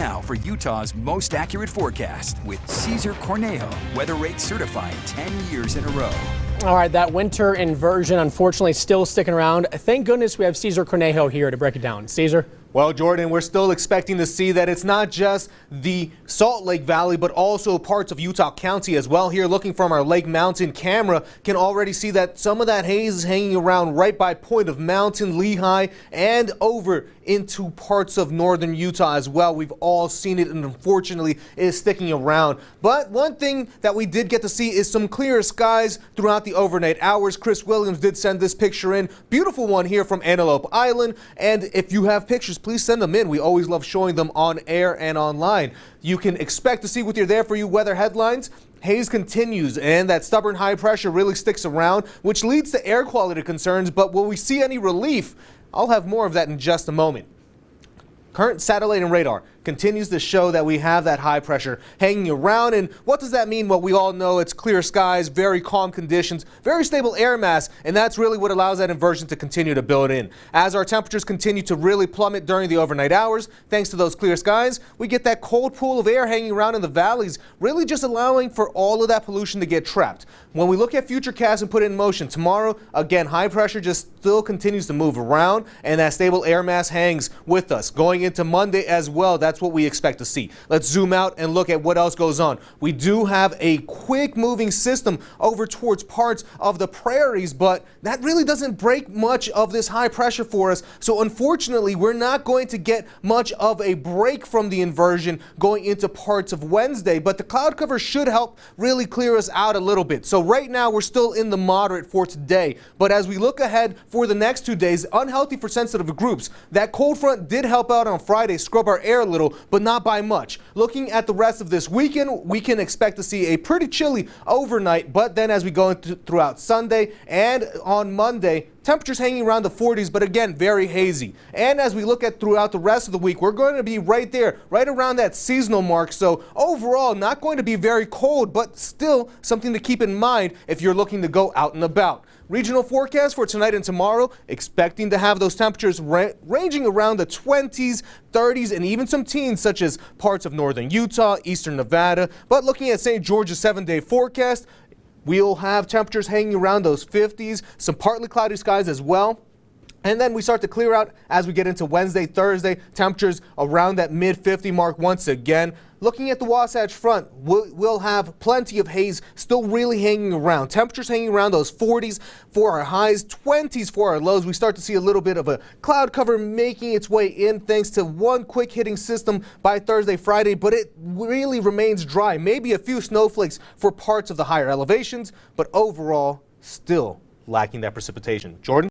now for Utah's most accurate forecast with Cesar Cornejo, Weather Rate certified 10 years in a row. All right, that winter inversion unfortunately still sticking around. Thank goodness we have Cesar Cornejo here to break it down. Cesar? Well, Jordan, we're still expecting to see that it's not just the Salt Lake Valley, but also parts of Utah County as well. Here, looking from our Lake Mountain camera, can already see that some of that haze is hanging around right by Point of Mountain, Lehigh, and over into parts of northern Utah as well. We've all seen it, and unfortunately, it is sticking around. But one thing that we did get to see is some clearer skies throughout the overnight hours. Chris Williams did send this picture in. Beautiful one here from Antelope Island. And if you have pictures, please send them in. We always love showing them on air and online. You can expect to see with your There For You weather headlines. Haze continues and that stubborn high pressure really sticks around, which leads to air quality concerns. But will we see any relief? I'll have more of that in just a moment. Current satellite and radar continues to show that we have that high pressure hanging around. And what does that mean? Well, we all know it's clear skies, very calm conditions, very stable air mass, and that's really what allows that inversion to continue to build in. As our temperatures continue to really plummet during the overnight hours, thanks to those clear skies, we get that cold pool of air hanging around in the valleys, really just allowing for all of that pollution to get trapped. When we look at futurecasts and put it in motion, tomorrow, again, high pressure just still continues to move around, and that stable air mass hangs with us. Going into Monday as well, that's what we expect to see. Let's zoom out and look at what else goes on. We do have a quick moving system over towards parts of the prairies, but that really doesn't break much of this high pressure for us. So unfortunately, we're not going to get much of a break from the inversion going into parts of Wednesday, but the cloud cover should help really clear us out a little bit. So right now, we're still in the moderate for today, but as we look ahead for the next 2 days, unhealthy for sensitive groups. That cold front did help out on Friday, scrub our air a little, but not by much. Looking at the rest of this weekend, we can expect to see a pretty chilly overnight, but then as we go into throughout Sunday and on Monday, temperatures hanging around the 40s, but again, very hazy. And as we look at throughout the rest of the week, we're going to be right there, right around that seasonal mark. So overall, not going to be very cold, but still something to keep in mind if you're looking to go out and about. Regional forecast for tonight and tomorrow, expecting to have those temperatures ranging around the 20s, 30s, and even some teens, such as parts of northern Utah, eastern Nevada. But looking at St. George's 7-day forecast, we'll have temperatures hanging around those 50s, some partly cloudy skies as well. And then we start to clear out as we get into Wednesday, Thursday, temperatures around that mid-50 mark once again. Looking at the Wasatch Front, we'll have plenty of haze still really hanging around. Temperatures hanging around those 40s for our highs, 20s for our lows. We start to see a little bit of a cloud cover making its way in thanks to one quick hitting system by Thursday, Friday, but it really remains dry. Maybe a few snowflakes for parts of the higher elevations, but overall still lacking that precipitation. Jordan?